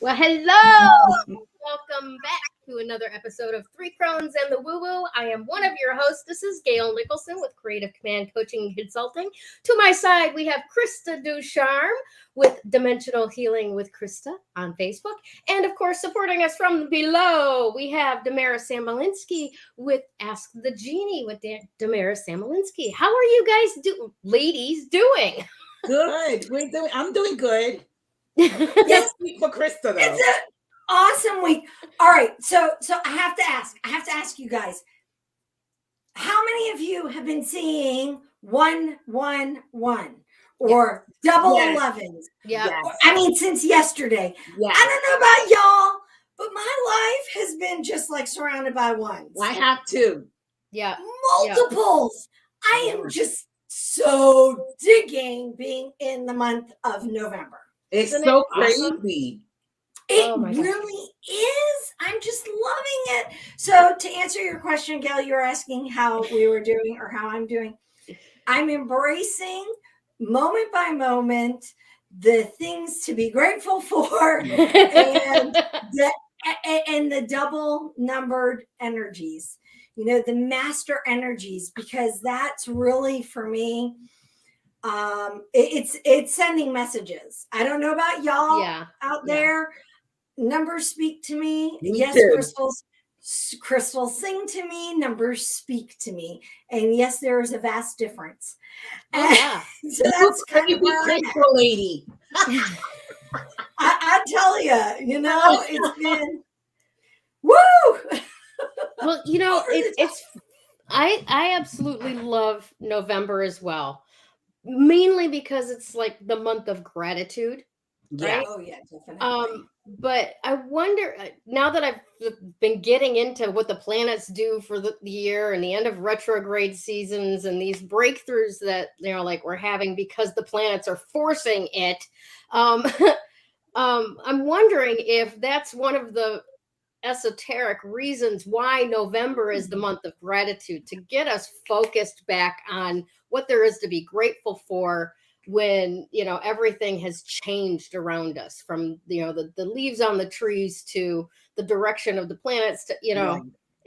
Well, hello. Welcome back to another episode of Three Crones and the Woo Woo. I am one of your hosts. This is Gayle Nicholson with Creative Command Coaching and Consulting. To my side, we have Krista Ducharme with Dimensional Healing with Krista on Facebook. And of course, supporting us from below, we have Damaris Samolinski with Ask the Genie with Damaris Samolinski. How are you guys ladies doing? Good. I'm doing good. Yes, week for Krista though. It's an awesome week. All right, so I have to ask you guys, how many of you have been seeing 111 or double 11s? Yeah. Yes. I mean, since yesterday. Yes. I don't know about y'all, but my life has been just like surrounded by ones. I have to. Yeah. Multiples. I am just so digging being in the month of November. It's Isn't so it awesome? crazy. It really is. I'm just loving it. So to answer your question, Gayle, you were asking how we were doing or how I'm doing. I'm embracing moment by moment the things to be grateful for and the double numbered energies, the master energies, because that's really for me. It's sending messages. I don't know about y'all out there. Numbers speak to me. Yes, too. Crystals sing to me. Numbers speak to me. And yes, there is a vast difference. So that's kind of where I'm at. Lady. I tell you, it's been woo. Well, I absolutely love November as well. Mainly because it's like the month of gratitude. Yeah. Right? Oh yeah, definitely. But I wonder, now that I've been getting into what the planets do for the year and the end of retrograde seasons and these breakthroughs that like we're having because the planets are forcing it. I'm wondering if that's one of the esoteric reasons why November is the month of gratitude, to get us focused back on what there is to be grateful for when everything has changed around us, from the leaves on the trees to the direction of the planets to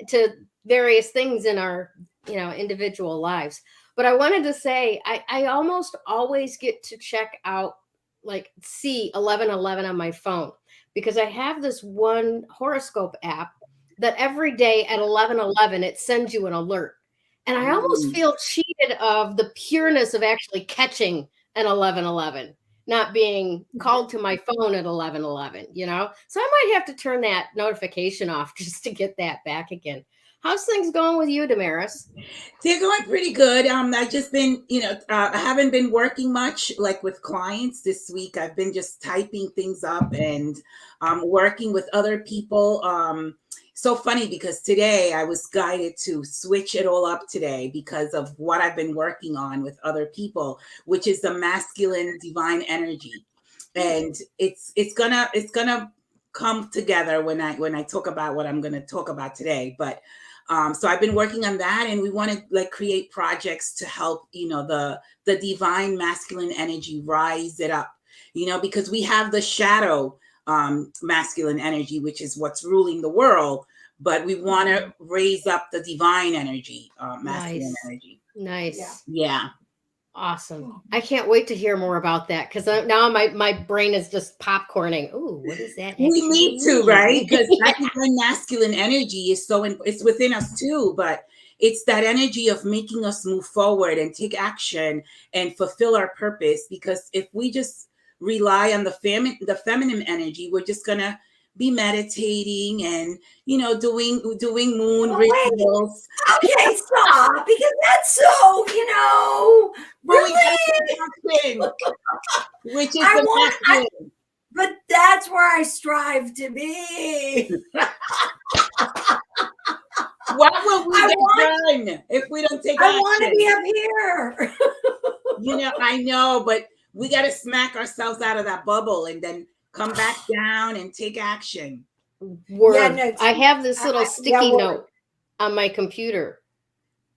to various things in our individual lives. But I wanted to say I almost always get to check out, like, see 1111 on my phone, because I have this one horoscope app that every day at 11:11 it sends you an alert. And I almost feel cheated of the pureness of actually catching an 11:11, not being called to my phone at 11:11, So I might have to turn that notification off just to get that back again. How's things going with you, Damaris? They're going pretty good. I just been, I haven't been working much like with clients this week. I've been just typing things up and working with other people. So funny because today I was guided to switch it all up today because of what I've been working on with other people, which is the masculine divine energy. And it's gonna come together when I talk about what I'm going to talk about today. But so I've been working on that, and we want to create projects to help, the divine masculine energy, rise it up, because we have the shadow masculine energy, which is what's ruling the world, but we want to raise up the divine energy, masculine energy. Nice. Yeah. Awesome. I can't wait to hear more about that, because now my brain is just popcorning. Ooh, what is that? We need to, right? Because that divine masculine energy is it's within us too, but it's that energy of making us move forward and take action and fulfill our purpose. Because if we just rely on the feminine energy, we're just gonna be meditating and doing moon rituals. Okay, stop, because that's so really, which is masculine. But that's where I strive to be. What will we get done if we don't take action? I want to be up here. I know, but we got to smack ourselves out of that bubble and then come back down and take action. Word. Yeah, no, I have this little sticky note on my computer.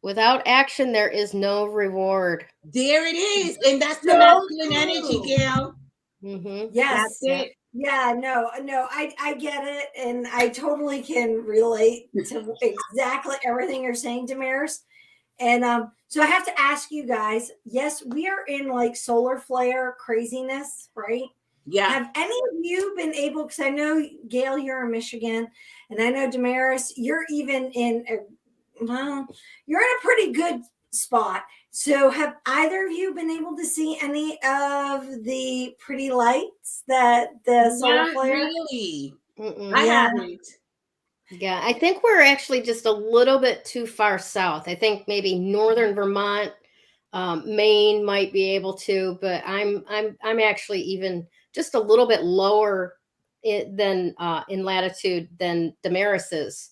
Without action, there is no reward. There it is. And that's the masculine energy, Gayle. Mm-hmm. Yes. That's it. Yeah, no, I get it. And I totally can relate to exactly everything you're saying, Damaris. And so I have to ask you guys, yes, we are in like solar flare craziness, right? Yeah. Have any of you been able, because I know, Gayle, you're in Michigan, and I know, Damaris, you're even in you're in a pretty good spot. So have either of you been able to see any of the pretty lights that the solar Not flare? really. Mm-mm. I Yeah. haven't. Yeah, I think we're actually just a little bit too far south. I think maybe northern Vermont, Maine might be able to, but I'm actually even just a little bit lower than in latitude than Damaris is.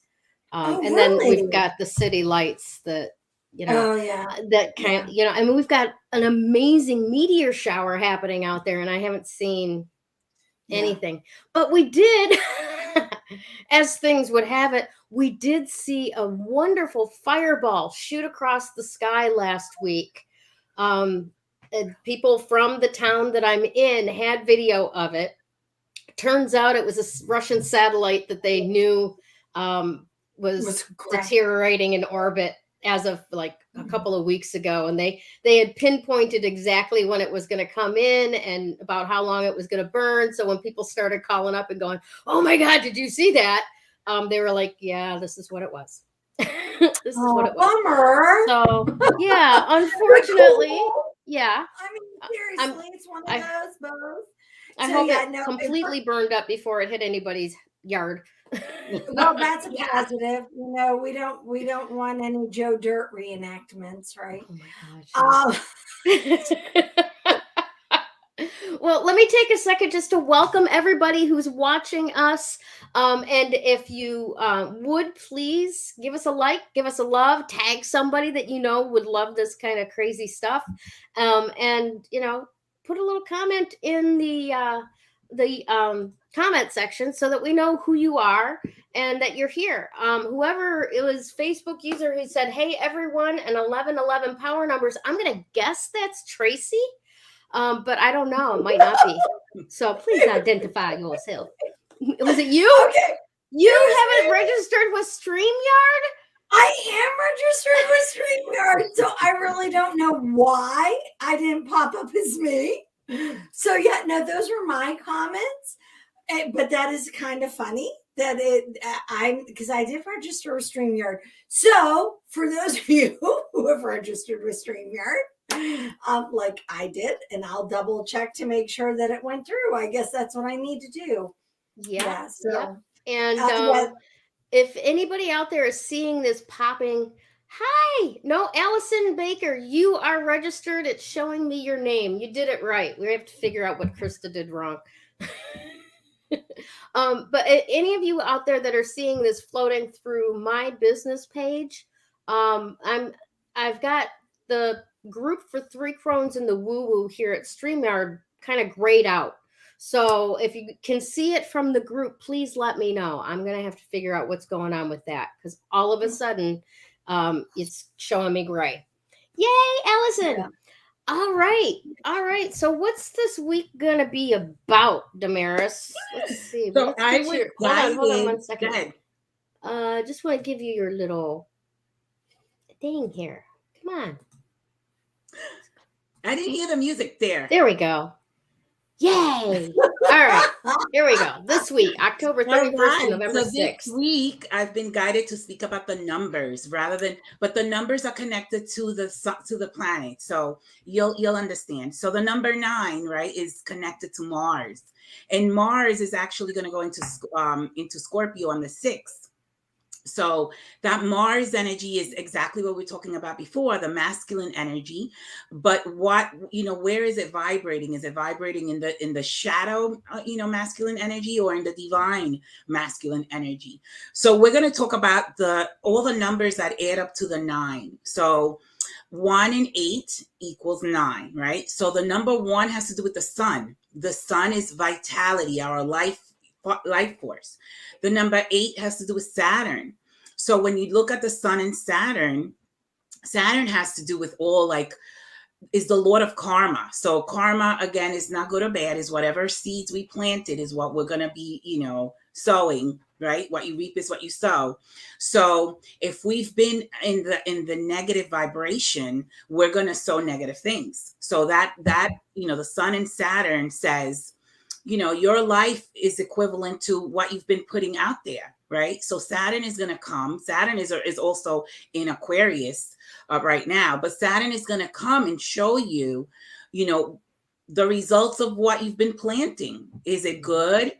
Oh, And then we've really? got the city lights that, Oh, yeah. that kind Yeah. I mean, we've got an amazing meteor shower happening out there, and I haven't seen Yeah. anything. But we did, as things would have it, we did see a wonderful fireball shoot across the sky last week. People from the town that I'm in had video of it. Turns out it was a Russian satellite that they knew was deteriorating in orbit as of like a couple of weeks ago, and they had pinpointed exactly when it was going to come in and about how long it was going to burn. So when people started calling up and going, "Oh my God, did you see that?" They were like, "Yeah, this is what it was." This is what it was. Bummer. So yeah, unfortunately, yeah. I mean, seriously, it's one of those both. I hope it completely burned up before it hit anybody's yard. Well, that's a positive. You know, we don't want any Joe Dirt reenactments, right? Oh my gosh. Well, let me take a second just to welcome everybody who's watching us. And if you would please give us a like, give us a love, tag somebody that you know would love this kind of crazy stuff. And put a little comment in the comment section so that we know who you are and that you're here. Whoever it was, Facebook user who said, "Hey everyone," and 1111 power numbers. I'm gonna guess that's Tracy, but I don't know. It might not be. So please identify yourself. Was it you? Okay. You haven't registered with StreamYard? I am registered with StreamYard, so I really don't know why I didn't pop up as me. So yeah, no, those were my comments. But that is kind of funny that because I did register with StreamYard. So for those of you who have registered with StreamYard, like I did, and I'll double check to make sure that it went through. I guess that's what I need to do. Yeah. So and if anybody out there is seeing this popping, hi, no, Allison Baker, you are registered. It's showing me your name. You did it right. We have to figure out what Krista did wrong. But any of you out there that are seeing this floating through my business page, I've got the group for 3 Crones in the Woo Woo here at StreamYard kind of grayed out. So if you can see it from the group, please let me know. I'm going to have to figure out what's going on with that because all of a sudden it's showing me gray. Yay, Allison. Yeah. All right. So what's this week going to be about, Damaris? Let's see. So I was hold on 1 second. Just want to give you your little thing here. Come on. I didn't hear the music there. There we go. Yay! All right, here we go. This week, October 31st and November 6th. This week, I've been guided to speak about the numbers but the numbers are connected to the planet, so you'll understand. So the number 9, right, is connected to Mars, and Mars is actually going to go into Scorpio on the 6th. So that Mars energy is exactly what we were talking about before, the masculine energy. But where is it vibrating? Is it vibrating in the shadow, masculine energy, or in the divine masculine energy? So we're going to talk about all the numbers that add up to the 9. So 1 and 8 equals 9, right? So the number 1 has to do with the sun. The sun is vitality, our life force. The number 8 has to do with Saturn. So when you look at the sun and Saturn has to do with all like is the Lord of karma. So karma, again, is not good or bad, is whatever seeds we planted is what we're going to be, sowing, right? What you reap is what you sow. So if we've been in the negative vibration, we're going to sow negative things. So that the sun and Saturn says, your life is equivalent to what you've been putting out there, right? So Saturn is going to come. Saturn is also in Aquarius right now, but Saturn is going to come and show you, the results of what you've been planting. Is it good?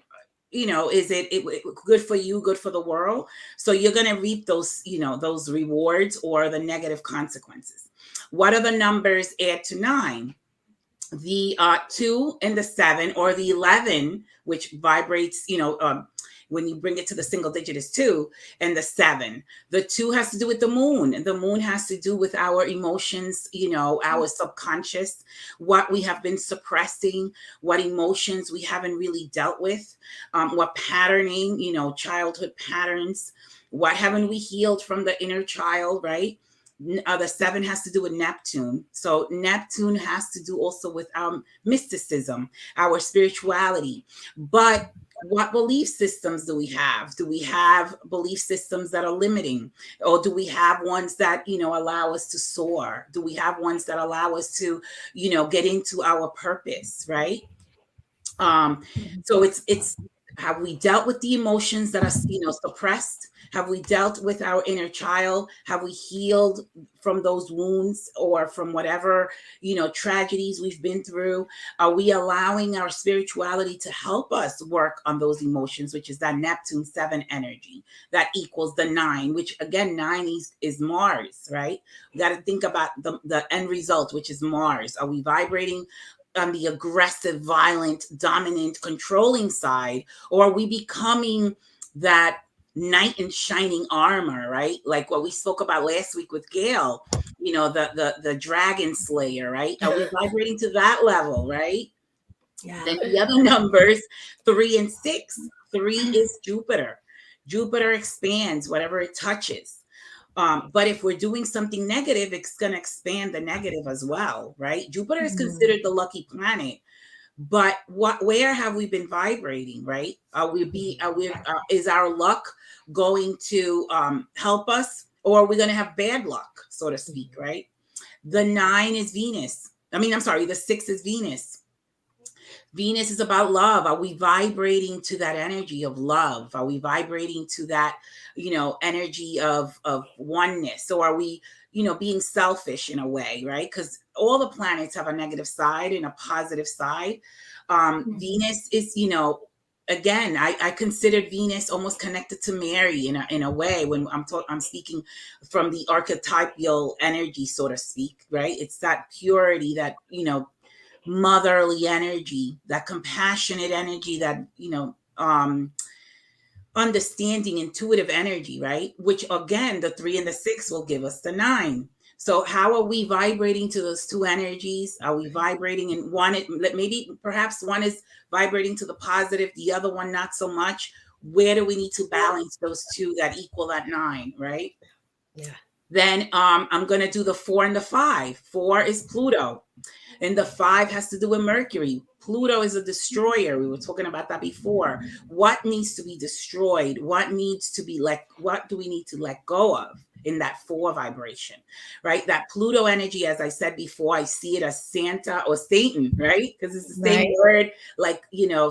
Is it good for you, good for the world? So you're going to reap those, those rewards or the negative consequences. What are the numbers add to 9? The 2 and the 7, or the 11, which vibrates, when you bring it to the single digit, is 2, and the 7. The 2 has to do with the moon, and the moon has to do with our emotions, our subconscious, what we have been suppressing, what emotions we haven't really dealt with, what patterning, childhood patterns, what haven't we healed from the inner child, right? The 7 has to do with Neptune. So Neptune has to do also with our mysticism, our spirituality. But what belief systems do we have? Do we have belief systems that are limiting? Or do we have ones that, allow us to soar? Do we have ones that allow us to, get into our purpose, right? So it's have we dealt with the emotions that are, suppressed? Have we dealt with our inner child? Have we healed from those wounds or from whatever, tragedies we've been through? Are we allowing our spirituality to help us work on those emotions, which is that Neptune 7 energy that equals the 9, which again, 9 is Mars, right? We got to think about the end result, which is Mars. Are we vibrating on the aggressive, violent, dominant, controlling side, or are we becoming that knight in shining armor, right? Like what we spoke about last week with Gayle, the dragon slayer, right? Are we vibrating to that level, right? Yeah. Then the other numbers, 3 and 6. 3 is Jupiter. Jupiter expands whatever it touches. But if we're doing something negative, it's going to expand the negative as well, right? Jupiter is considered the lucky planet, but where have we been vibrating, right? Is our luck going to help us, or are we going to have bad luck, so to speak, right? The 9 is Venus. The 6 is Venus. Venus is about love. Are we vibrating to that energy of love? Are we vibrating to that, energy of oneness? So are we, being selfish in a way, right? Because all the planets have a negative side and a positive side. Venus is, again, I considered Venus almost connected to Mary in a way when I'm speaking from the archetypal energy, so to speak, right? It's that purity, that, motherly energy, that compassionate energy, that understanding, intuitive energy, right? Which again, the 3 and the 6 will give us the 9. So how are we vibrating to those two energies? Are we vibrating in one? Maybe perhaps one is vibrating to the positive, the other one not so much. Where do we need to balance those two that equal that 9, right? Yeah. Then I'm going to do the 4 and the 5. 4 is Pluto. And the 5 has to do with Mercury. Pluto is a destroyer. We were talking about that before. What needs to be destroyed? What do we need to let go of in that 4 vibration, right? That Pluto energy, as I said before, I see it as Santa or Satan, right? Because it's the same word,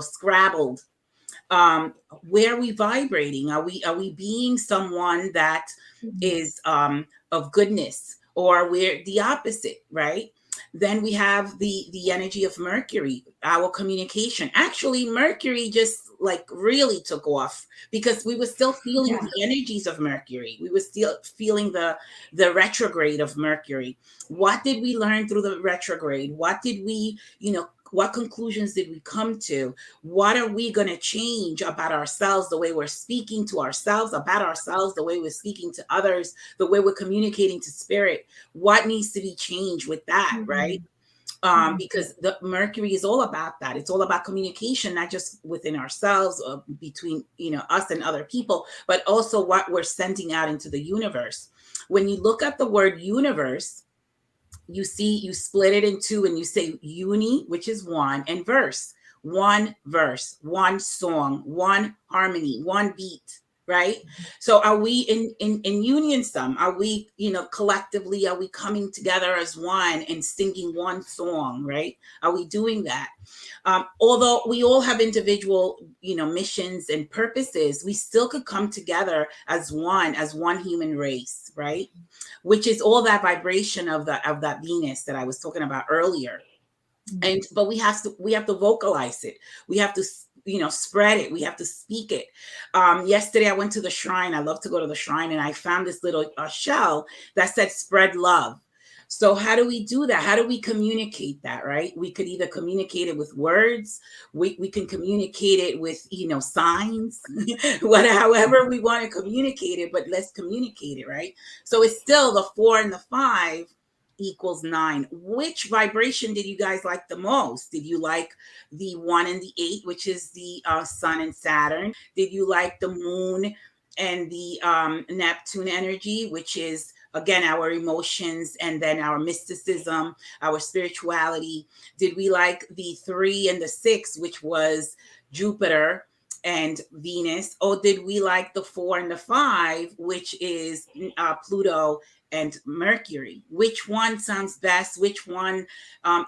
scrabbled. Where are we vibrating? Are we being someone that is of goodness, or we're the opposite, right? Then we have the energy of Mercury, our communication. Actually, Mercury just really took off because we were still feeling the energies of Mercury. We were still feeling the retrograde of Mercury. What did we learn through the retrograde? What did we, what conclusions did we come to? What are we going to change about ourselves, the way we're speaking to ourselves, about ourselves, the way we're speaking to others, the way we're communicating to spirit? What needs to be changed with that, right? Because the Mercury is all about that. It's all about communication, not just within ourselves or between, us and other people, but also what we're sending out into the universe. When you look at the word universe, you see, you split it in two and you say uni, which is one, and verse, one verse, one song, one harmony, one beat, right? So are we in union some? Are we, collectively, are we coming together as one and singing one song, right? Are we doing that? Although we all have individual, missions and purposes, we still could come together as one human race, right? Which is all that vibration of that Venus that I was talking about earlier. But we have to vocalize it. We have to spread it. We have to speak it. Yesterday I went to the shrine. I love to go to the shrine, and I found this little shell that said spread love. So how do we do that? How do we communicate that, right? We could either communicate it with words, we can communicate it with signs, however we want to communicate it, but let's communicate it, right? So it's still the 4 and the 5 equals 9. Which vibration did you guys like the most? Did you like the 1 and the 8, which is the Sun and Saturn? Did you like the Moon and the Neptune energy, which is again our emotions and then our mysticism, our spirituality? Did we like the 3 and the 6, which was Jupiter and Venus? Or did we like the 4 and the 5, which is Pluto and Mercury? Which one sounds best? Which one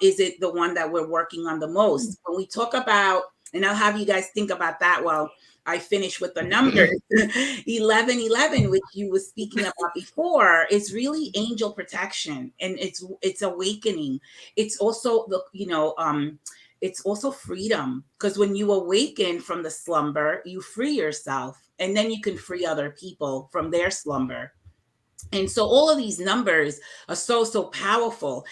is it the one that we're working on the most? When we talk about, and I'll have you guys think about that while I finish with the numbers. 1111, which you were speaking about before, is really angel protection, and it's awakening. It's also it's also freedom, because when you awaken from the slumber, you free yourself, and then you can free other people from their slumber. And so all of these numbers are so powerful.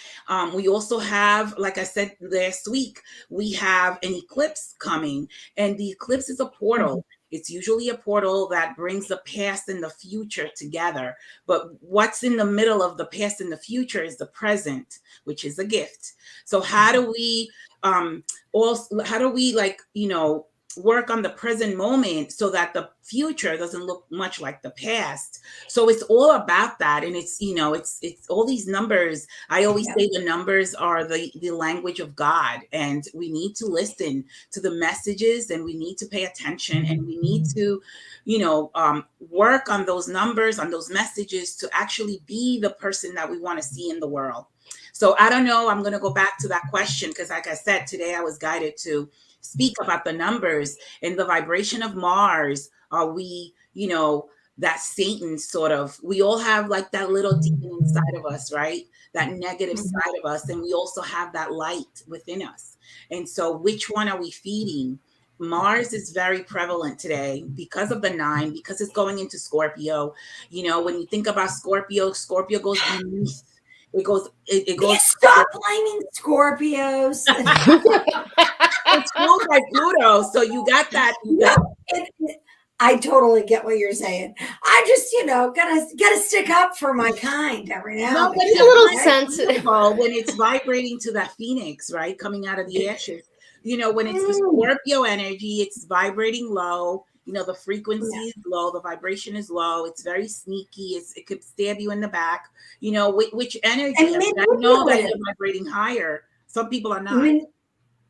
We also have, like I said last week, we have an eclipse coming, and the eclipse is a portal. It's usually a portal that brings the past and the future together. But what's in the middle of the past and the future is the present, which is a gift. So how do we work on the present moment so that the future doesn't look much like the past? So it's all about that. And it's all these numbers. I always say the numbers are the language of God, and we need to listen to the messages, and we need to pay attention, and we need to work on those numbers, on those messages, to actually be the person that we want to see in the world. So I don't know, I'm going to go back to that question, because like I said, today I was guided to speak about the numbers and the vibration of Mars. Are we, that Satan sort of, we all have like that little demon inside of us, right? That negative side of us. And we also have that light within us. And so which one are we feeding? Mars is very prevalent today because of the 9, because it's going into Scorpio. When you think about Scorpio goes beneath. It goes. Stop blaming Scorpios. It's ruled by Pluto, so you got that. I totally get what you're saying. I just, gotta stick up for my kind every now and then. But it's a little sensitive when it's vibrating to that phoenix, right, coming out of the ashes. When it's the Scorpio energy, it's vibrating low. The frequency is low, the vibration is low. It's very sneaky. It could stab you in the back. Which energy? I know that it's vibrating higher. Some people are not.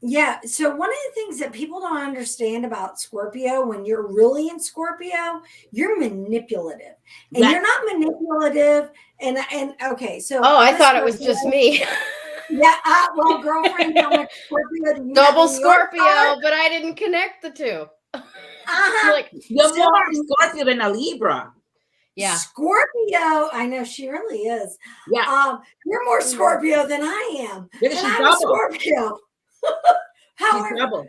Yeah. So one of the things that people don't understand about Scorpio, when you're really in Scorpio, you're manipulative, and you're not manipulative. And okay, so I thought it was just me. Yeah. Well, girlfriend, how much Scorpio do you double Scorpio, but I didn't connect the two. You're more Scorpio than a Libra. Yeah. Scorpio, I know she really is. Yeah. You're more Scorpio than I am. She's I'm double. a Scorpio. However, double.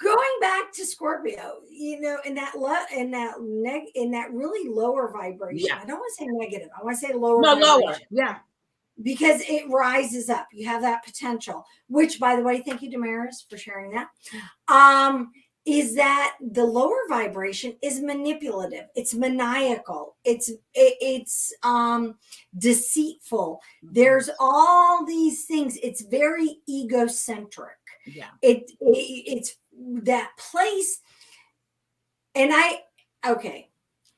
Going back to Scorpio, in that really lower vibration. Yeah. I don't want to say negative. I want to say lower. No, vibration. lower. Yeah. Because it rises up. You have that potential, which, by the way, thank you, Damaris, for sharing that. Is that the lower vibration is manipulative. It's maniacal. It's deceitful. There's all these things. It's very egocentric. Yeah. It's that place. And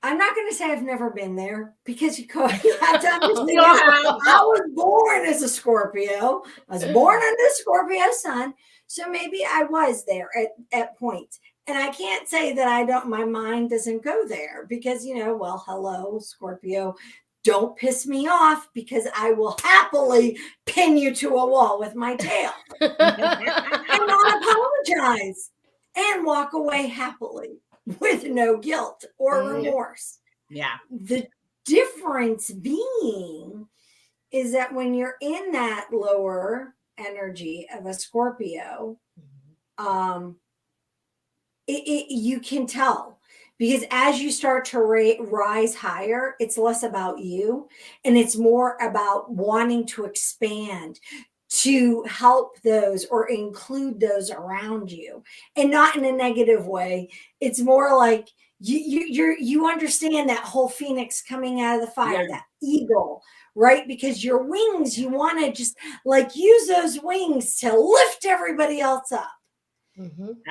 I'm not going to say I've never been there because you have to understand. You have. I was born as a Scorpio. I was born under the Scorpio sun. So maybe I was there at points. And I can't say that my mind doesn't go there because, well, hello, Scorpio. Don't piss me off because I will happily pin you to a wall with my tail and not apologize and walk away happily with no guilt or remorse. Yeah. The difference being is that when you're in that lower energy of a Scorpio, you can tell. Because as you start to rise higher, it's less about you and it's more about wanting to expand, to help those or include those around you, and not in a negative way. It's more like you understand that whole phoenix coming out of the fire, that eagle, right? Because your wings, you want to just like use those wings to lift everybody else up.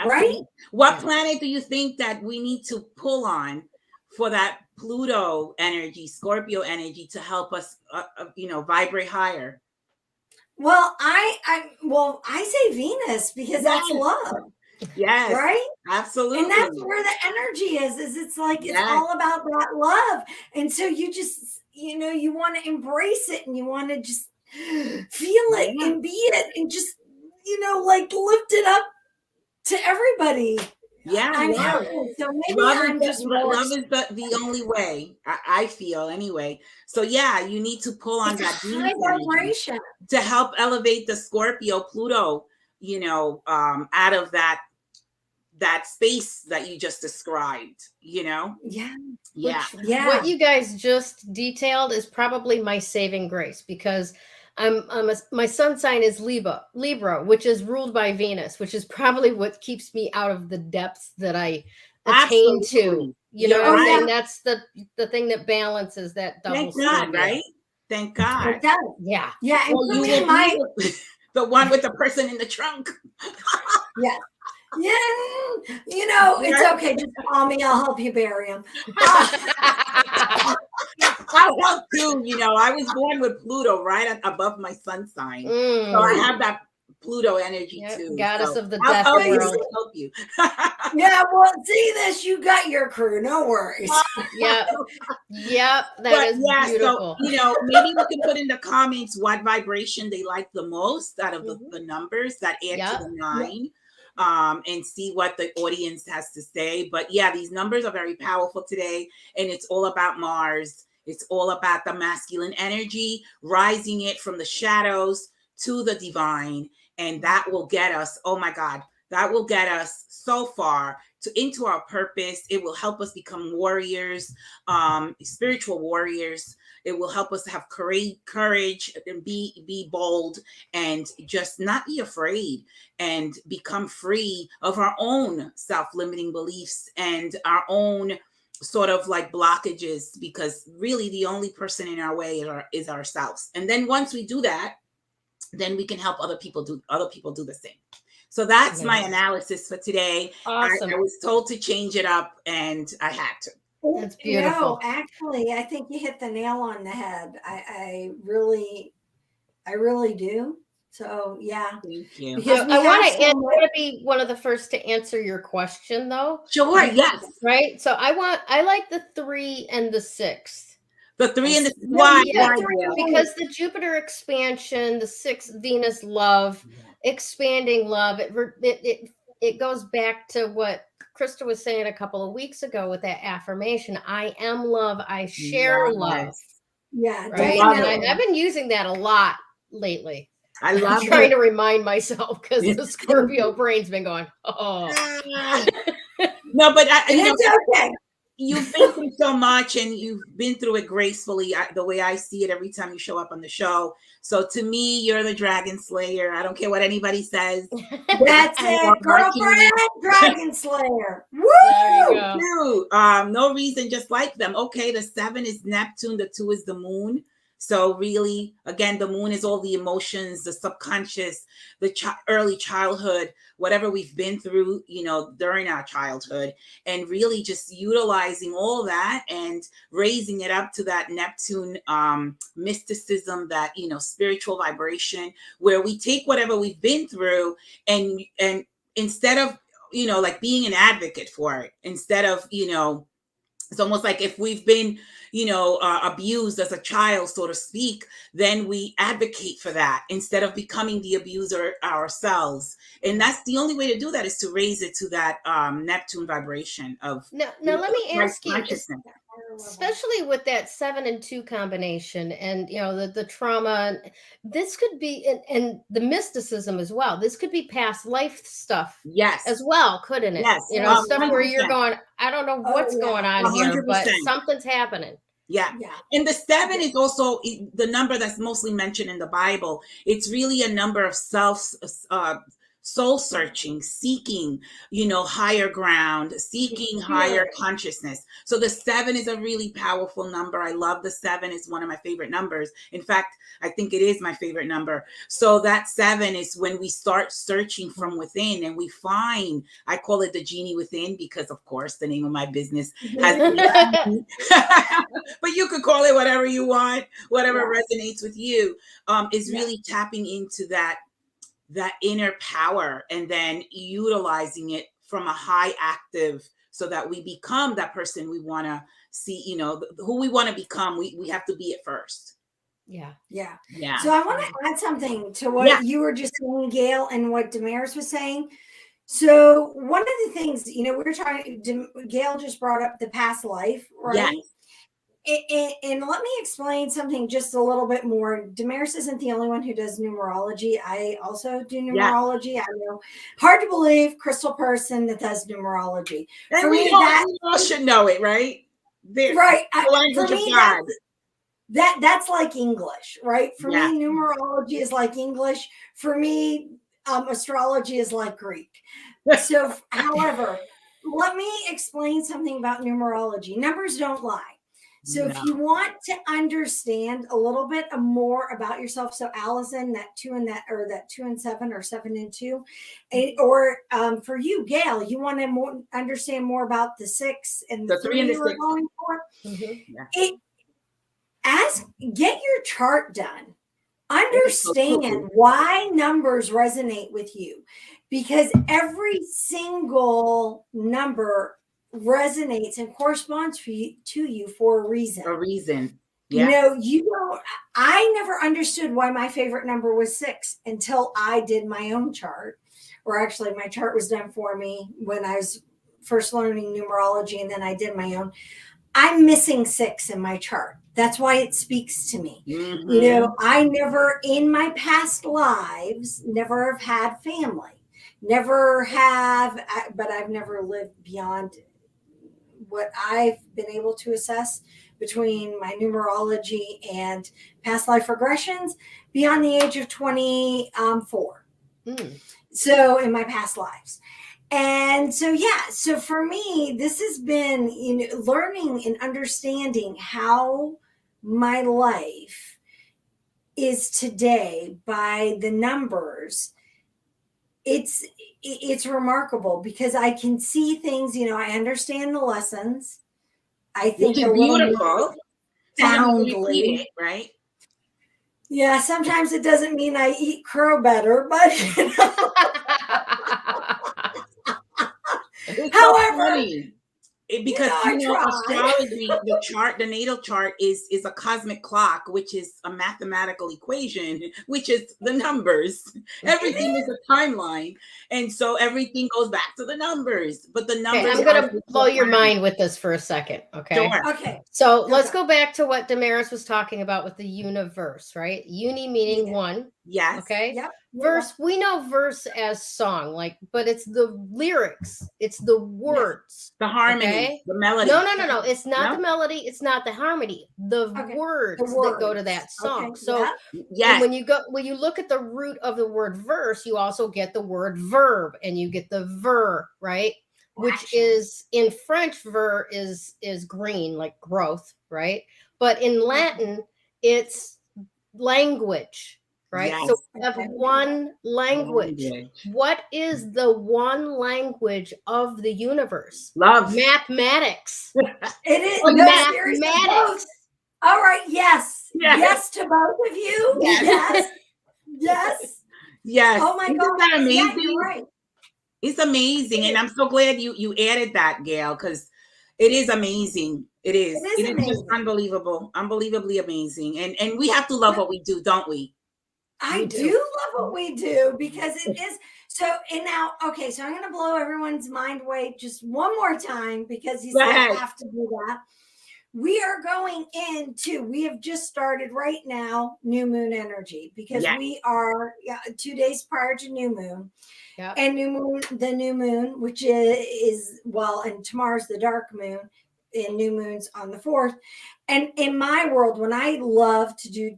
Right? What planet do you think that we need to pull on for that Pluto energy, Scorpio energy to help us, vibrate higher? Well, I say Venus because that's love. Yes. Right? Absolutely. And that's where the energy is it's like, it's all about that love. And so you just, you want to embrace it and you want to just feel it and be it and just, like lift it up to everybody. Yeah. So maybe love is the only way, I feel anyway. So you need to pull on that high vibration to help elevate the Scorpio Pluto, out of that space that you just described, Yeah. What you guys just detailed is probably my saving grace because my sun sign is Libra, which is ruled by Venus, which is probably what keeps me out of the depths that I attain to. You know what I'm saying? That's the thing that balances that double. Thank God, right? Thank God. Yeah. And well, you will be the one with the person in the trunk. Yeah. It's okay. Just call me. I'll help you bury him. I'll help too. I was born with Pluto right above my sun sign. So I have that Pluto energy too. Goddess of the death world. I'll help you. Well, see this, you got your crew. No worries. That is beautiful. So, maybe we can put in the comments what vibration they like the most out of the numbers that add to the 9. And see what the audience has to say. But these numbers are very powerful today. And it's all about Mars. It's all about the masculine energy, rising it from the shadows to the divine. And that will get us, oh my God, that will get us so far into our purpose. It will help us become warriors, spiritual warriors. It will help us to have courage and be bold and just not be afraid and become free of our own self-limiting beliefs and our own sort of like blockages, because really the only person in our way is ourselves. And then once we do that, then we can help other people do the same. So that's my analysis for today. Awesome. I was told to change it up and I had to. That's beautiful. No, actually, I think you hit the nail on the head. I really do. So thank you. Because I want to be one of the first to answer your question, though. Sure. Yes. Right. So I like the 3 and the 6. The 3 and the why? Because the Jupiter expansion, the 6 Venus love, expanding love. It goes back to what Krista was saying a couple of weeks ago with that affirmation. I am love. I share love. Yeah. Right. And I've been using that a lot lately. I love trying to remind myself because the Scorpio brain's been going, no, but okay. You've been through so much and you've been through it gracefully, the way I see it every time you show up on the show. So to me, you're the dragon slayer. I don't care what anybody says. That's it, girlfriend, dragon slayer. Woo! There you go. No reason, just like them. Okay, the 7 is Neptune, the 2 is the moon. So really, again, the moon is all the emotions, the subconscious, the early childhood, whatever we've been through, during our childhood, and really just utilizing all that and raising it up to that Neptune mysticism, that, spiritual vibration, where we take whatever we've been through and instead of, like being an advocate for it, instead of, it's almost like if we've been, abused as a child, so to speak, then we advocate for that instead of becoming the abuser ourselves. And that's the only way to do that, is to raise it to that Neptune vibration of now let me ask you, consciousness. especially with that 7 and 2 combination, and the trauma, this could be, and the mysticism as well, this could be past life stuff, yes, as well, couldn't it? Yes, Stuff 100%. Where you're going, I don't know what's going on 100%. Here, but something's happening. Yeah. And the 7 is also the number that's mostly mentioned in the Bible. It's really a number of soul searching, seeking, higher ground, seeking higher consciousness. So the 7 is a really powerful number. I love the 7. It's one of my favorite numbers. In fact, I think it is my favorite number. So that 7 is when we start searching from within, and we find, I call it the genie within, because of course the name of my business has but you could call it whatever you want, whatever resonates with you, is really tapping into that inner power, and then utilizing it from a high active, so that we become that person we want to see, who we want to become. We have to be it first. Yeah. So I want to add something to what you were just saying, Gayle, and what Damaris was saying. So one of the things, we were Gayle just brought up the past life, right? And let me explain something just a little bit more. Damaris isn't the only one who does numerology. I also do numerology. I know, hard to believe, crystal person that does numerology. And for we all should know it, right? Right. For me, that's like English, right? For me, numerology is like English. For me, astrology is like Greek. So, however, let me explain something about numerology. Numbers don't lie. So if you want to understand a little bit more about yourself, so Allison, that 2 and 7, or 7 and 2, or for you, Gayle, you want to understand more about the 6 and the 3 you were going for. Get your chart done. Understand why numbers resonate with you, because every single number resonates and corresponds to you for a reason. I never understood why my favorite number was 6 until I did my own chart, or actually my chart was done for me when I was first learning numerology, and then I did my own. I'm missing 6 in my chart. That's why it speaks to me. I never, in my past lives, never have had family, but I've never lived beyond what I've been able to assess between my numerology and past life regressions beyond the age of 24. So in my past lives. And so, so for me, this has been, learning and understanding how my life is today by the numbers. It's remarkable, because I can see things, I understand the lessons. I think it's beautiful. Soundly, right? Yeah, sometimes it doesn't mean I eat crow better, but however, because astrology, the natal chart is a cosmic clock, which is a mathematical equation, which is the numbers. Everything is a timeline, and so everything goes back to the numbers. But the numbers. I'm going to blow your mind with this for a second. Okay. Sure. Okay. So let's go back to what Damaris was talking about with the universe, right? Uni meaning one. Yes. Okay. Yep. Verse, we know verse as song, but it's the lyrics, it's the words, the harmony, the melody. No. It's not the melody, it's not the harmony, the words that go to that song. So when you look at the root of the word verse, you also get the word verb, and you get the ver, right? Which is in French, ver is green, like growth, right? But in Latin, it's language, right? Yes. So we have one language. What is the one language of the universe? Love. It Mathematics. is. Or No, seriously, both. mathematics. All right. Yes. Yes. Yes to both of you. Yes. Yes. Yes. Oh my Isn't God. that amazing? Yeah, you're right. It's amazing. And I'm so glad you added that, Gayle, because it is amazing. It is. It is just unbelievable. Unbelievably amazing. And we have to love what we do, don't we? I do love what we do because it is so. And now, okay, so I'm going to blow everyone's mind away just one more time because you said I have to do that. We are going into, we have just started right now, new moon energy because we are 2 days prior to new moon. Yep. And the new moon, which is well, and tomorrow's the dark moon, and new moon's on the 4th. And in my world, when I love to do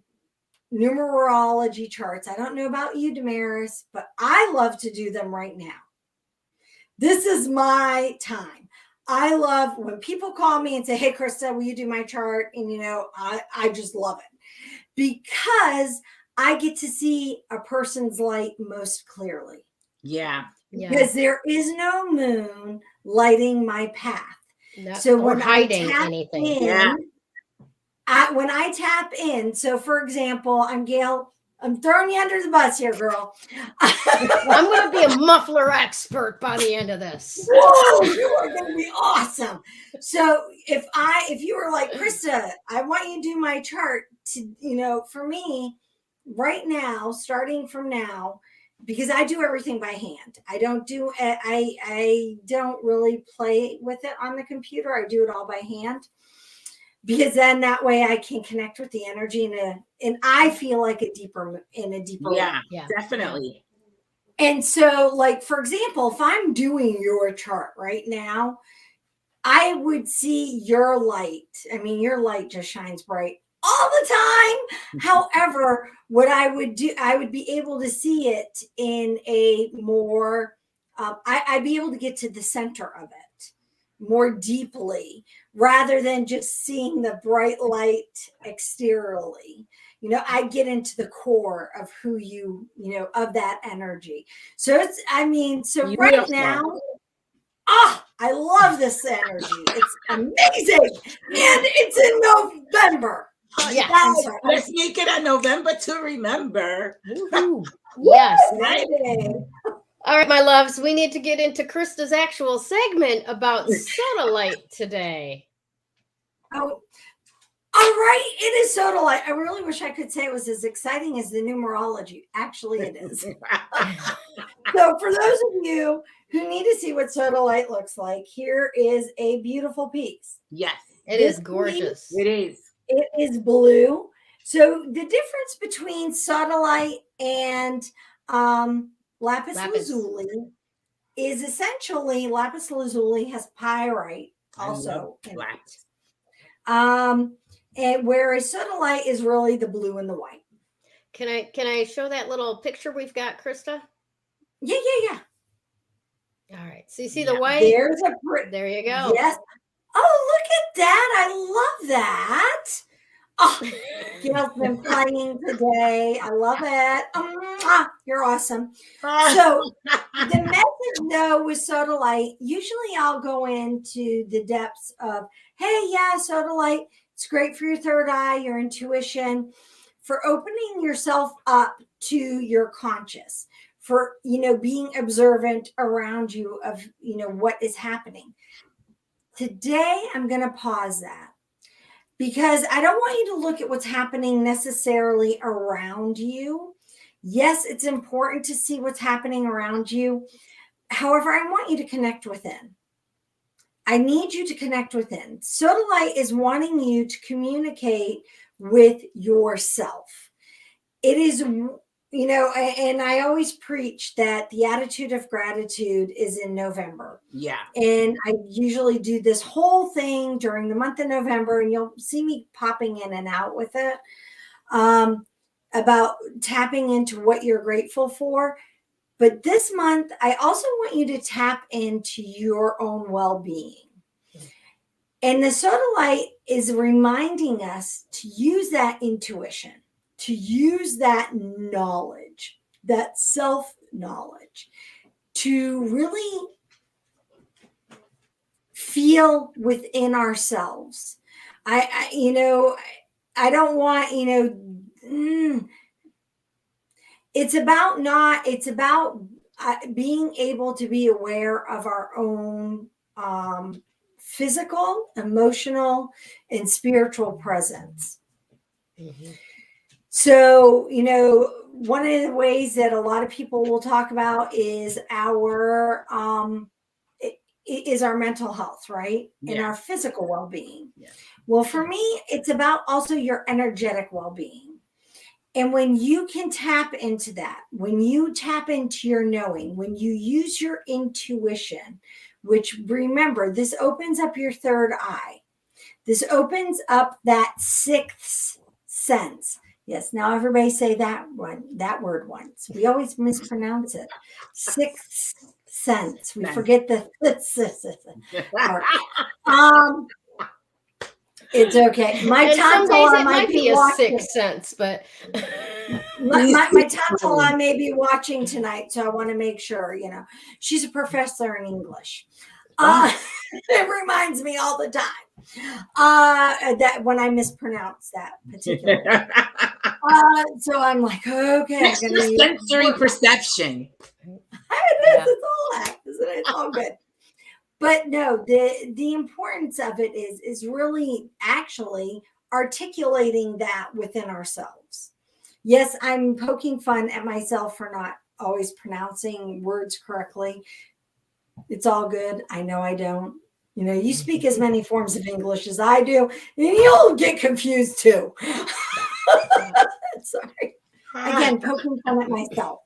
numerology charts, I don't know about you, Damaris, but I love to do them right now. This is my time. I love when people call me and say, hey, Krista, will you do my chart? And, I just love it because I get to see a person's light most clearly. Yeah. Because there is no moon lighting my path. No, so when hiding anything. When I tap in, so for example, I'm Gayle. I'm throwing you under the bus here, girl. I'm going to be a muffler expert by the end of this. Whoa, you are going to be awesome. So if you were like, Krista, I want you to do my chart to, for me right now, starting from now, because I do everything by hand. I don't really play with it on the computer. I do it all by hand. Because then that way I can connect with the energy and I feel like in a deeper way. Yeah, definitely. And so, like, for example, if I'm doing your chart right now, I would see your light. I mean, your light just shines bright all the time. However, what I would do, I would be able to see it in a more, I'd be able to get to the center of it more deeply rather than just seeing the bright light exteriorly. I get into the core of who of that energy. So right now, I love this energy. It's amazing. And it's in November. Yes. Let's make it a November to remember. Yes. Right? All right, my loves, we need to get into Krista's actual segment about Sodalite today. Oh, all right. It is Sodalite. I really wish I could say it was as exciting as the numerology. Actually, it is. So for those of you who need to see what Sodalite looks like, here is a beautiful piece. Yes. It is gorgeous. It is. It is blue. So the difference between Sodalite and lapis lazuli is essentially lapis lazuli has pyrite also in it. And whereas Sodalite is really the blue and the white. Can I show that little picture we've got, Krista? Yeah. All right. So you see the white? There you go. Yes. Oh, look at that. I love that. Oh, Gayle's been playing today. I love it. You're awesome. So the message, though, with Sodalite, usually I'll go into the depths of, hey, yeah, Sodalite, it's great for your third eye, your intuition, for opening yourself up to your conscious, for, being observant around you of, what is happening. Today, I'm going to pause that. Because I don't want you to look at what's happening necessarily around you. Yes, it's important to see what's happening around you. However, I want you to connect within. I need you to connect within. Sodalite is wanting you to communicate with yourself. It is, and I always preach that the attitude of gratitude is in November. Yeah. And I usually do this whole thing during the month of November, and you'll see me popping in and out with it, about tapping into what you're grateful for. But this month, I also want you to tap into your own well-being. And the Sodalite is reminding us to use that intuition, to use that knowledge, that self-knowledge, to really feel within ourselves. I don't want, it's about being able to be aware of our own physical, emotional, and spiritual presence. Mhm. So, one of the ways that a lot of people will talk about is our mental health, right? Yeah. And our physical well-being. Yeah. Well, for me, it's about also your energetic well-being. And when you can tap into that, when you tap into your knowing, when you use your intuition, which, remember, this opens up your third eye. This opens up that sixth sense. Yes, now everybody say that word once. We always mispronounce it. Sixth sense. We Nice. forget the part. It's okay. My And some tonsil, days I it might be a watching. sixth sense, but my tonsil, I may be watching tonight, so I want to make sure. She's a professor in English. It reminds me all the time that when I mispronounce that particular. So I'm like, okay, Extra sensory perception. It is. It's all that, isn't it? It's all good. But no, the importance of it is really actually articulating that within ourselves. Yes, I'm poking fun at myself for not always pronouncing words correctly. It's all good. I know I don't. You speak as many forms of English as I do, and you'll get confused too. Sorry. Again, poking fun at myself.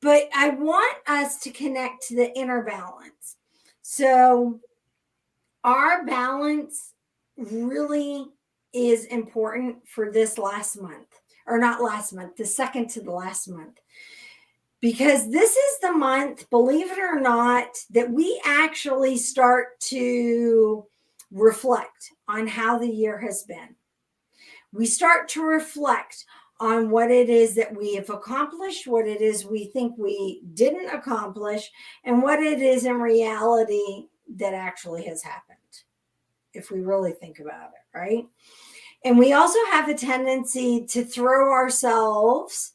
But I want us to connect to the inner balance. So our balance really is important for this last month, or not last month, the second to the last month. Because this is the month, believe it or not, that we actually start to reflect on how the year has been. We start to reflect on what it is that we have accomplished, what it is we think we didn't accomplish, and what it is in reality that actually has happened, if we really think about it, right? And we also have a tendency to throw ourselves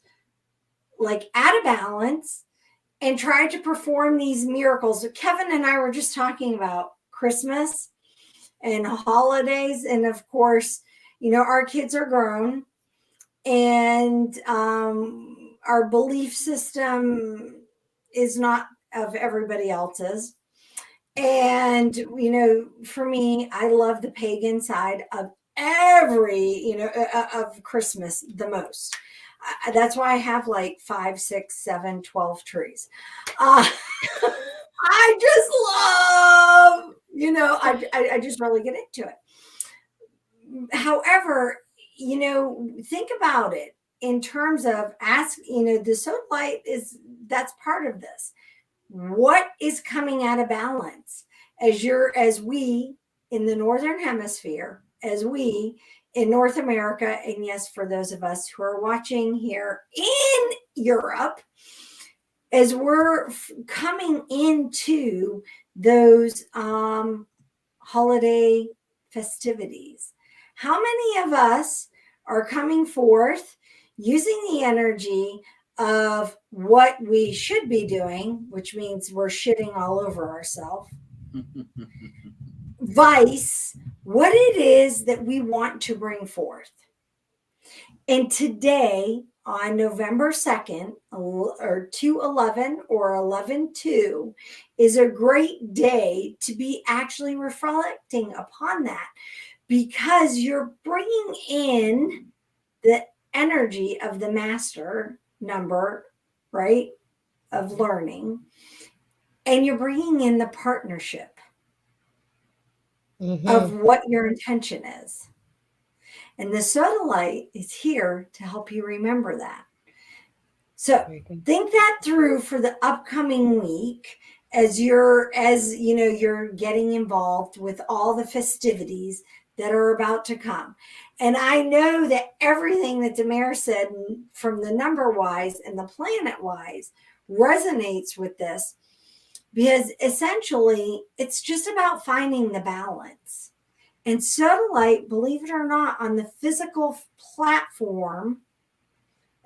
like out of balance and try to perform these miracles. Kevin and I were just talking about Christmas and holidays. And of course, our kids are grown, and our belief system is not of everybody else's. And, for me, I love the pagan side of of Christmas the most. That's why I have like 5, 6, 7, 12 trees. I just love, I just really get into it. However, think about it in terms of the Sodalite that's part of this. What is coming out of balance as we in the Northern Hemisphere, as we in North America, and yes, for those of us who are watching here in Europe, as we're coming into those holiday festivities, how many of us are coming forth using the energy of what we should be doing, which means we're shitting all over ourselves, vice what it is that we want to bring forth. And today, on November 2nd, or 2/11 or 11/2, is a great day to be actually reflecting upon that, because you're bringing in the energy of the master number, right, of learning, and you're bringing in the partnership of what your intention is. And the Sodalite is here to help you remember that. So think that through for the upcoming week as you're getting involved with all the festivities that are about to come. And I know that everything that Damaris said from the number wise and the planet wise resonates with this, because essentially it's just about finding the balance. And Sodalite, believe it or not, on the physical platform,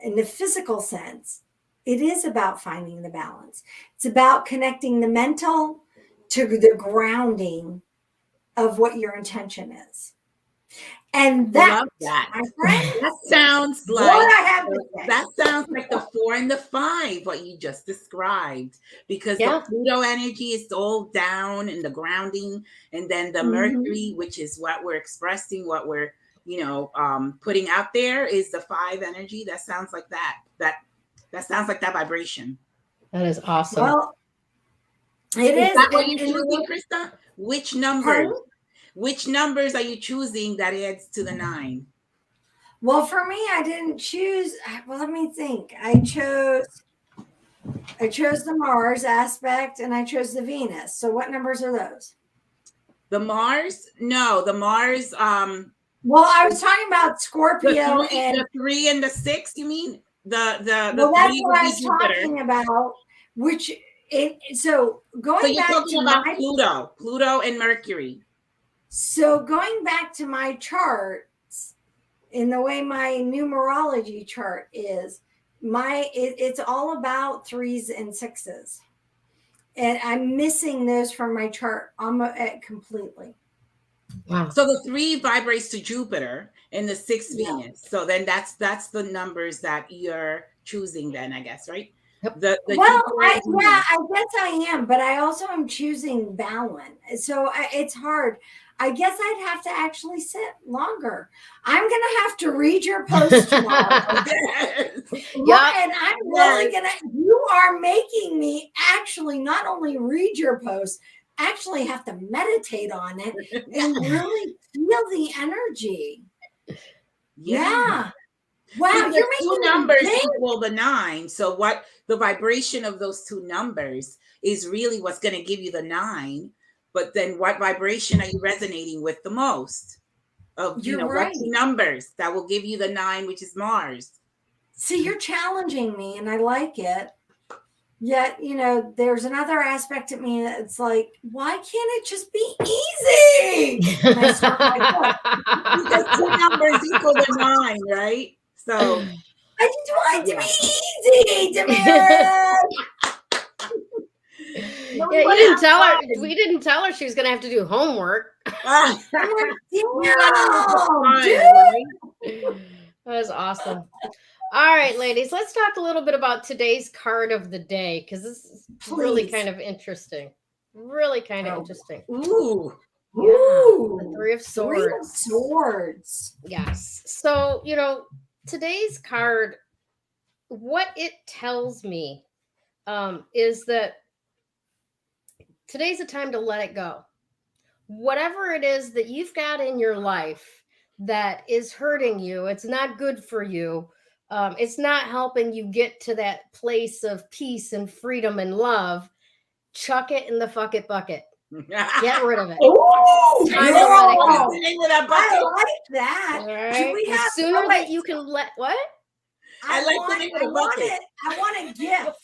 in the physical sense, it is about finding the balance. It's about connecting the mental to the grounding of what your intention is. And Love that. my friend, That sounds what like I have to say. that sounds like the 4 and the 5, what you just described, because Yeah. the Pluto energy is all down in the grounding, and then the Mercury, which is what we're expressing, what we're putting out there, is the 5 energy. That sounds like that. That sounds like that vibration. That is awesome. Well, it is. That what you're choosing, Krista? Which numbers? Pardon? Which numbers are you choosing that adds to the 9? Well, for me, I didn't choose. Well, let me think. I chose the Mars aspect and I chose the Venus. So what numbers are those? The Mars? No, the Mars. Well, I was talking about Scorpio and the 3 and the 6. You mean the well, that's 3 what I would was be Jupiter. talking about. So going you're back talking to about Pluto and Mercury. So going back to my charts, in the way my numerology chart is, it's all about 3s and 6s, and I'm missing those from my chart completely. Wow. So the 3 vibrates to Jupiter and the 6 Venus. So then that's the numbers that you're choosing then, I guess, right? Yep. I guess I am, but I also am choosing balance. So it's hard. I guess I'd have to actually sit longer. I'm going to have to read your post tomorrow. Yeah. And I'm really you are making me actually not only read your post, actually have to meditate on it and really feel the energy. Yeah. Wow. Because You're two making numbers equal the 9. So what the vibration of those 2 numbers is really what's going to give you the 9. But then what vibration are you resonating with the most? Of what 2 numbers that will give you the 9, which is Mars. See, you're challenging me and I like it. Yet, there's another aspect of me that's like, why can't it just be easy? And I start my book. Because 2 numbers equal the 9, right? So I just want it to be easy, Damaris. Yeah, you didn't tell her. We didn't tell her she was going to have to do homework. That is awesome. All right, ladies, let's talk a little bit about today's card of the day, because this is really kind of interesting. Really kind of interesting. Ooh. Yeah, the 3 of Swords. 3 of Swords. Yes. So, today's card, what it tells me is that today's a time to let it go. Whatever it is that you've got in your life that is hurting you, it's not good for you. It's not helping you get to that place of peace and freedom and love. Chuck it in the fuck it bucket. Get rid of it. Ooh, Time to let it go. I like that. All right. The sooner that you can let what? I want a gift.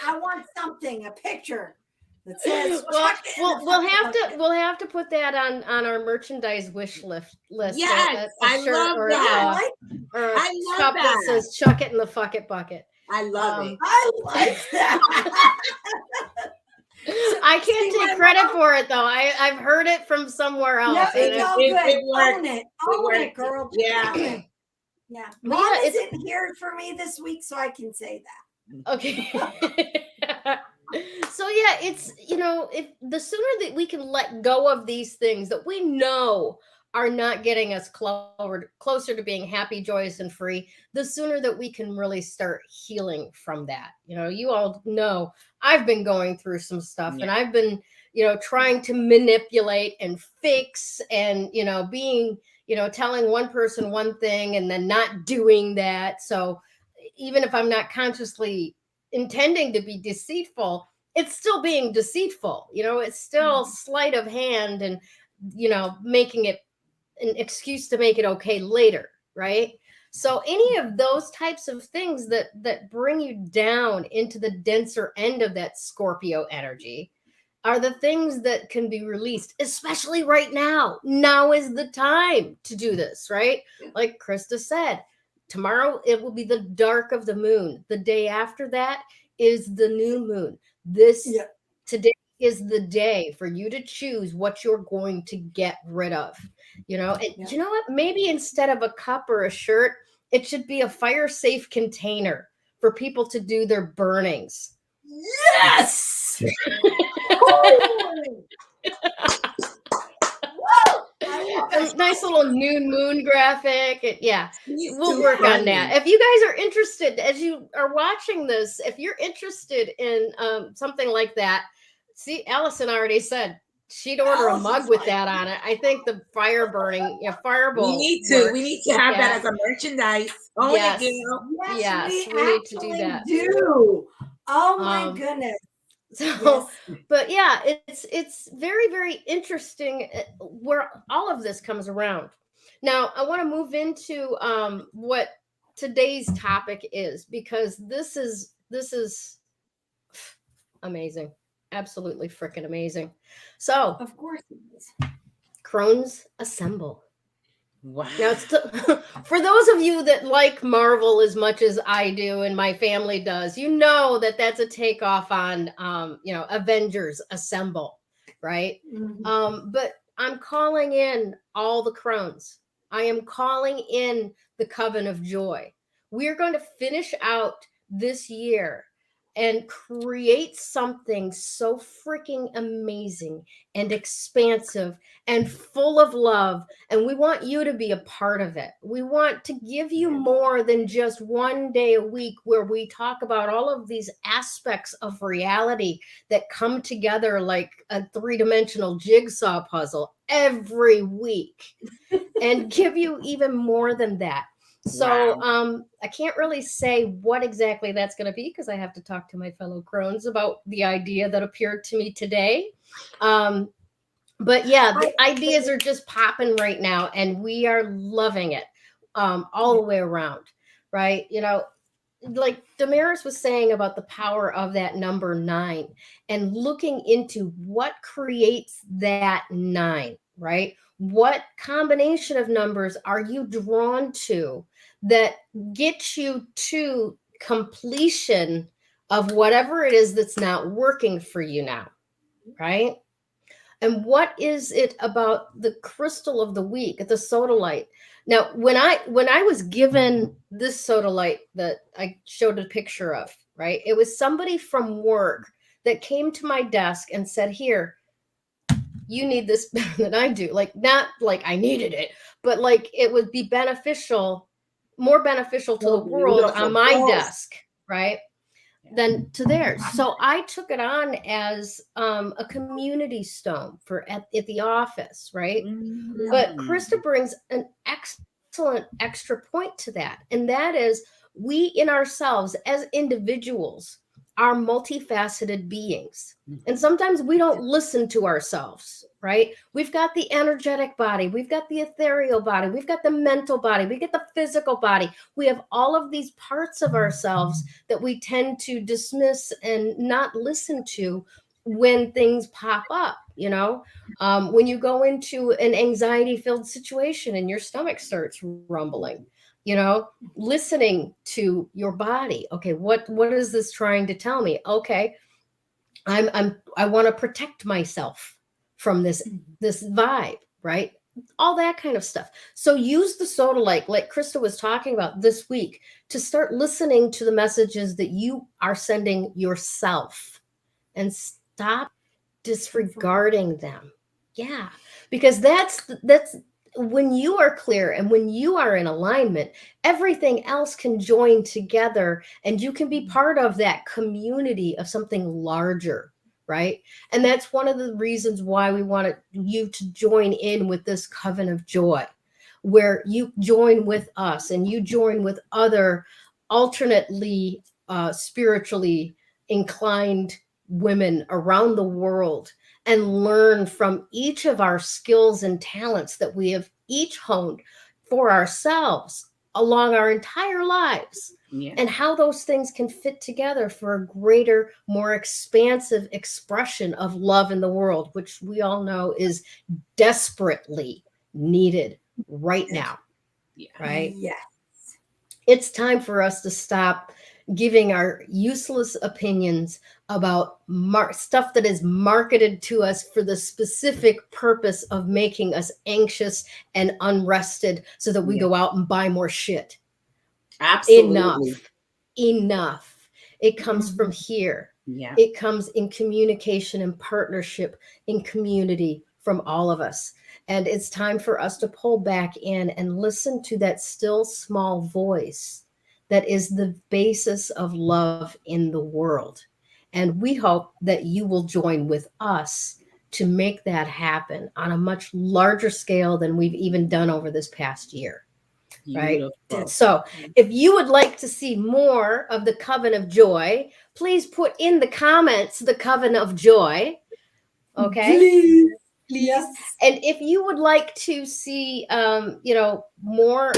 I want something, a picture that says. We'll have to put that on our merchandise wish list. Yes, I love that. Or a cup that says "Chuck it in the fuck it bucket." I love it. I like that. I can't take credit for it though. I've heard it from somewhere else. No, it worked. Own it, girl. Yeah. Yeah. Mom isn't here for me this week, so I can say that. Okay. So yeah, it's if the sooner that we can let go of these things that we know are not getting us closer to being happy, joyous, and free, the sooner that we can really start healing from that. You all know I've been going through some stuff, and I've been, trying to manipulate and fix and, being, telling one person one thing and then not doing that. So even if I'm not consciously intending to be deceitful, it's still being deceitful. It's still sleight of hand and, making it an excuse to make it okay later, right? So any of those types of things that bring you down into the denser end of that Scorpio energy are the things that can be released, especially right now. Now is the time to do this, right? Like Krista said, tomorrow it will be the dark of the moon. The day after that is the new moon. Today is the day for you to choose what you're going to get rid of. You know what? Maybe instead of a cup or a shirt, it should be a fire safe container for people to do their burnings. Yes. A nice little noon moon graphic. We'll work on that. If you guys are interested, as you are watching this, if you're interested in something like that, see, Allison already said she'd order a mug with that on it. I think the fire burning, fireball. We need to have that as a merchandise. Yes. We need to do that. Oh my goodness. So, but yeah, it's very, very interesting where all of this comes around. Now, I want to move into what today's topic is, because this is amazing. Absolutely freaking amazing. So, of course it is. Crones assemble. Wow. Now, for those of you that like Marvel as much as I do and my family does, that's a takeoff on, Avengers Assemble, right? Mm-hmm. But I'm calling in all the Crones. I am calling in the Coven of Joy. We're going to finish out this year and create something so freaking amazing and expansive and full of love. And we want you to be a part of it. We want to give you more than just one day a week where we talk about all of these aspects of reality that come together like a three-dimensional jigsaw puzzle every week, and give you even more than that. So I can't really say what exactly that's going to be, because I have to talk to my fellow Crones about the idea that appeared to me today. But yeah, the ideas are just popping right now, and we are loving it all the way around, right? Like Damaris was saying about the power of that number 9 and looking into what creates that 9, right? What combination of numbers are you drawn to that gets you to completion of whatever it is that's not working for you now, right? And what is it about the crystal of the week, the Sodalite? Now, when I was given this Sodalite that I showed a picture of, right? It was somebody from work that came to my desk and said, "Here, you need this better than I do." Like, not like I needed it, but like it would be more beneficial to the world on my desk, right? Than to theirs. So I took it on as a community stone for at the office, right? Mm-hmm. But Krista brings an excellent extra point to that. And that is, we in ourselves as individuals are multifaceted beings. And sometimes we don't listen to ourselves, right? We've got the energetic body, we've got the ethereal body, we've got the mental body, we get the physical body. We have all of these parts of ourselves that we tend to dismiss and not listen to when things pop up, when you go into an anxiety-filled situation and your stomach starts rumbling, listening to your body. Okay, what is this trying to tell me? Okay, I want to protect myself from this vibe, right? All that kind of stuff. So use the Sodalite, like Krista was talking about this week, to start listening to the messages that you are sending yourself, and stop disregarding them. Yeah, because that's when you are clear and when you are in alignment, everything else can join together, and you can be part of that community of something larger, right? And that's one of the reasons why we wanted you to join in with this Coven of Joy, where you join with us and you join with other alternately spiritually inclined women around the world and learn from each of our skills and talents that we have each honed for ourselves along our entire lives, and how those things can fit together for a greater, more expansive expression of love in the world, which we all know is desperately needed right now. Right? Yes. It's time for us to stop giving our useless opinions about stuff that is marketed to us for the specific purpose of making us anxious and unrested so that we go out and buy more shit. Absolutely. Enough. It comes from here. Yeah. It comes in communication and partnership, in community from all of us. And it's time for us to pull back in and listen to that still small voice that is the basis of love in the world. And we hope that you will join with us to make that happen on a much larger scale than we've even done over this past year. Beautiful. Right? So if you would like to see more of the Coven of Joy, please put in the comments the Coven of Joy. Okay? Please. Yes. And if you would like to see more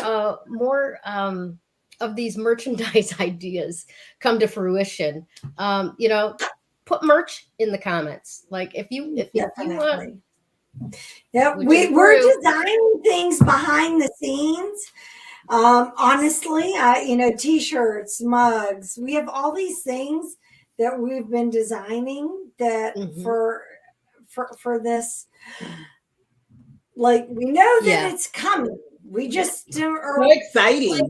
of these merchandise ideas come to fruition, put merch in the comments. Like if you want. Yeah, we're designing things behind the scenes. Honestly, t-shirts, mugs, we have all these things that we've been designing that for this, like, we know that it's coming. We just are so exciting. Like,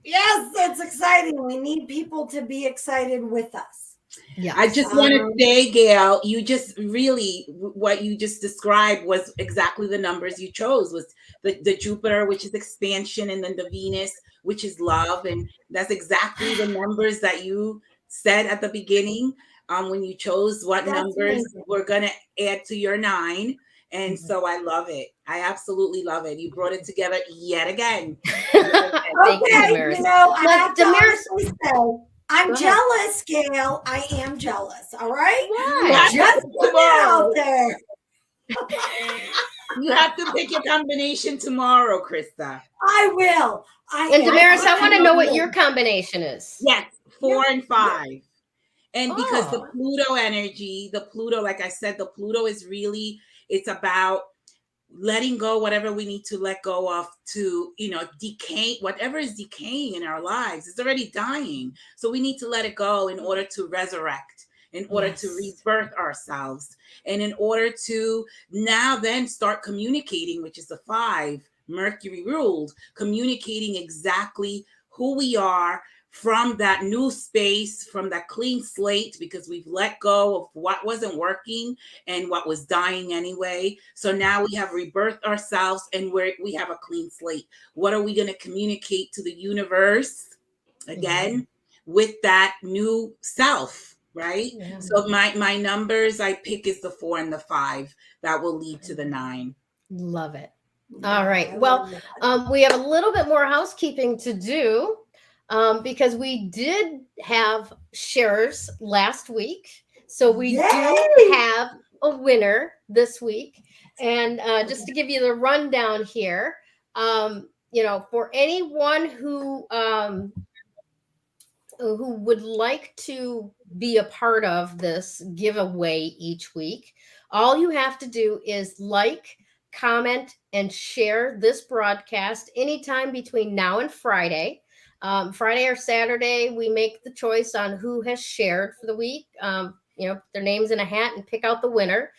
yes, it's exciting. We need people to be excited with us. Yeah, I just want to say, Gayle, you just really, what you just described was exactly the numbers you chose. Was the Jupiter, which is expansion, and then the Venus, which is love, and that's exactly the numbers that you said at the beginning when you chose what numbers we're gonna add to your 9. And so I love it. I absolutely love it. You brought it together yet again. Thank you, Damaris. I have to honestly say, I'm jealous, Gayle. I am jealous. All right? Why? Just put it out there. You have to pick your combination tomorrow, Krista. I will. And Damaris, I want to know what your combination is. Yes, 4 and 5. And because the Pluto energy, like I said, the Pluto is really, it's about letting go whatever we need to let go of to, decay, whatever is decaying in our lives. It's already dying. So we need to let it go in order to resurrect, in order to rebirth ourselves, and in order to now then start communicating, which is the 5, Mercury ruled, communicating exactly who we are from that new space, from that clean slate, because we've let go of what wasn't working and what was dying anyway. So now we have rebirthed ourselves and we have a clean slate. What are we going to communicate to the universe again with that new self, right? Yeah. So my numbers I pick is the 4 and the 5 that will lead to the 9. Love it. All right. Well, we have a little bit more housekeeping to do. Because we did have shares last week. So we do have a winner this week. And just to give you the rundown here, for anyone who would like to be a part of this giveaway each week, all you have to do is like, comment, and share this broadcast anytime between now and Friday. Friday or Saturday, we make the choice on who has shared for the week, their names in a hat and pick out the winner.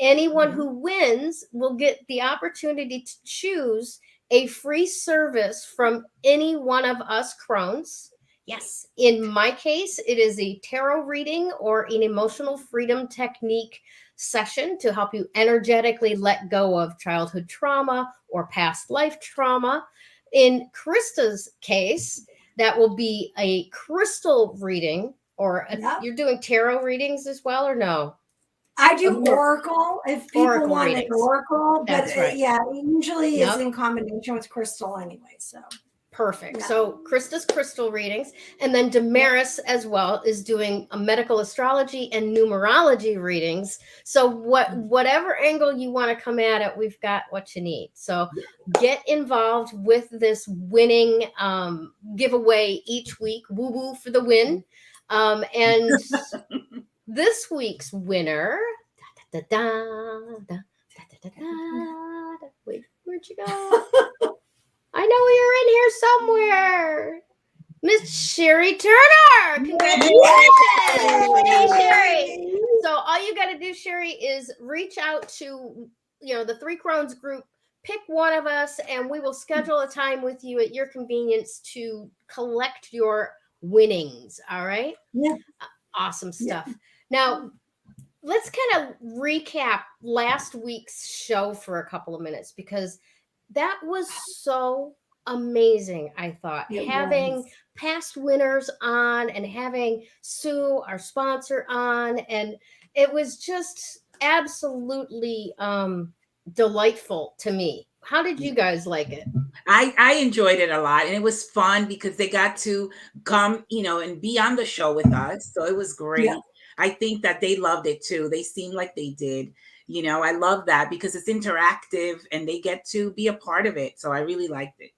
Anyone who wins will get the opportunity to choose a free service from any one of us Crones. Yes, in my case, it is a tarot reading or an emotional freedom technique session to help you energetically let go of childhood trauma or past life trauma. In Krista's case, that will be a crystal reading, or you're doing tarot readings as well, or no? I do oracle if people want readings. An oracle, but right. it usually is in combination with crystal anyway. So Perfect. Yeah. So Krista's crystal readings, and then Damaris as well is doing a medical astrology and numerology readings. So whatever angle you want to come at it, we've got what you need. So get involved with this winning giveaway each week. Woo woo for the win. And this week's winner. Da, da, da, da, da, da, da, da. Wait, where'd you go? I know you're in here somewhere. Miss Sherry Turner. Congratulations. Hey, Sherry. So all you got to do, Sherry, is reach out to, the Three Crones group, pick one of us, and we will schedule a time with you at your convenience to collect your winnings. All right? Yeah. Awesome stuff. Now, let's kind of recap last week's show for a couple of minutes, because that was so amazing. I thought having past winners on and having Sue, our sponsor, on, and it was just absolutely delightful to me. How did you guys like it? I enjoyed it a lot, and it was fun because they got to come, and be on the show with us. So it was great. Yeah. I think that they loved it too. They seemed like they did. I love that because it's interactive and they get to be a part of it. So I really liked it.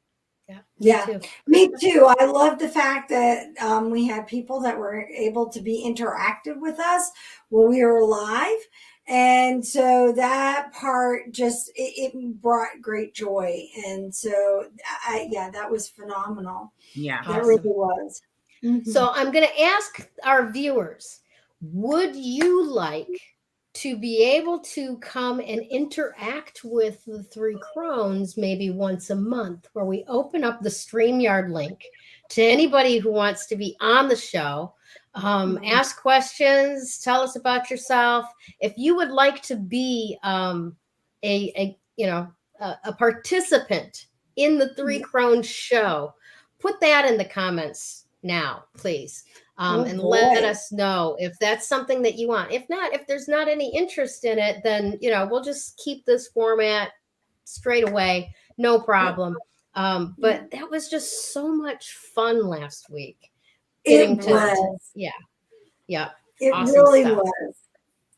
Yeah, me too. I love the fact that we had people that were able to be interactive with us when we were live. And so that part just, it brought great joy. And so, that was phenomenal. Yeah. That really was. Mm-hmm. So I'm going to ask our viewers, would you like to be able to come and interact with the Three Crones maybe once a month, where we open up the StreamYard link to anybody who wants to be on the show, ask questions, tell us about yourself. If you would like to be a participant in the Three Crones show, put that in the comments now, please. And let us know if that's something that you want. If not, if there's not any interest in it, then, we'll just keep this format straight away. No problem. But that was just so much fun last week. It was. Yeah. It awesome really stuff. was.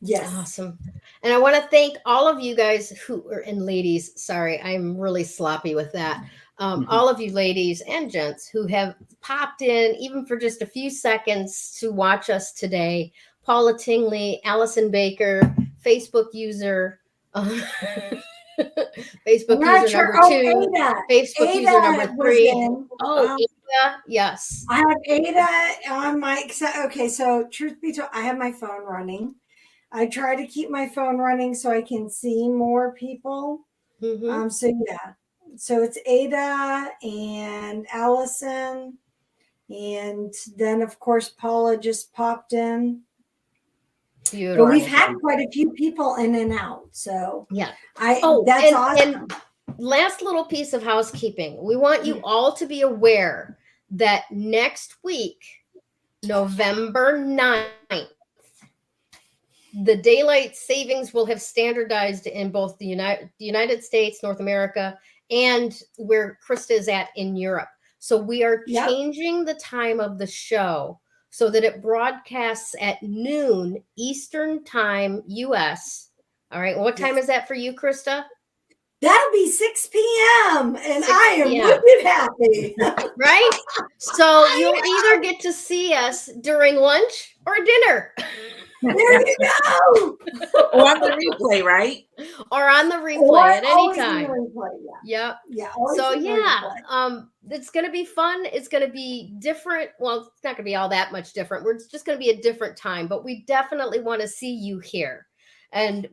Yes. Awesome. And I want to thank all of you guys and ladies. Sorry, I'm really sloppy with that. All of you ladies and gents who have popped in, even for just a few seconds, to watch us today. Paula Tingley, Allison Baker, Facebook user, Facebook user number 2, Facebook user number 3. Ada, yes. I have Ada on my, okay, so truth be told, I have my phone running. I try to keep my phone running so I can see more people. So it's Ada and Allison, and then of course Paula just popped in. Beautiful. But we've had quite a few people in and out, so yeah. That's awesome. And last little piece of housekeeping: we want you all to be aware that next week, November 9th, the daylight savings will have standardized in both the United States, North America, and where Krista is at in Europe. So we are changing the time of the show so that it broadcasts at noon Eastern time, US. All right. What time is that for you, Krista? That'll be 6 p.m. and 6 I am wicked happy. Right? So you'll either get to see us during lunch or dinner. There you go. Or on the replay, right? Or on the replay at any time. Yeah. So it's going to be fun. It's going to be different. Well, it's not going to be all that much different. It's just going to be a different time, but we definitely want to see you here. And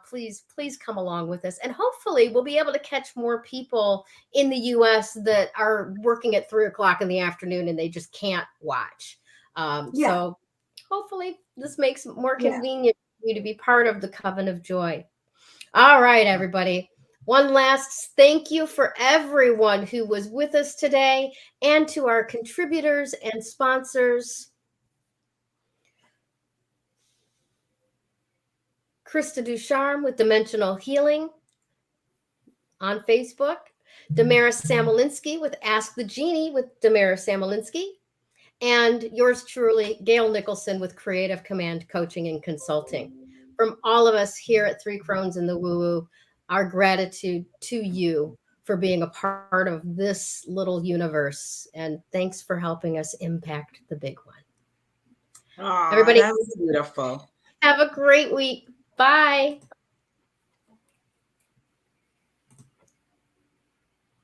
please come along with us. And hopefully we'll be able to catch more people in the US that are working at 3:00 in the afternoon and they just can't watch. So hopefully this makes it more convenient for you to be part of the Coven of Joy. All right, everybody. One last thank you for everyone who was with us today, and to our contributors and sponsors. Krista Ducharme with Dimensional Healing on Facebook. Damaris Samolinski with Ask the Genie with Damaris Samolinski, and yours truly, Gayle Nicholson with Creative Command Coaching and Consulting. From all of us here at Three Crones in the Woo Woo, our gratitude to you for being a part of this little universe. And thanks for helping us impact the big one. Oh, Everybody, that was beautiful. have a great week. Bye.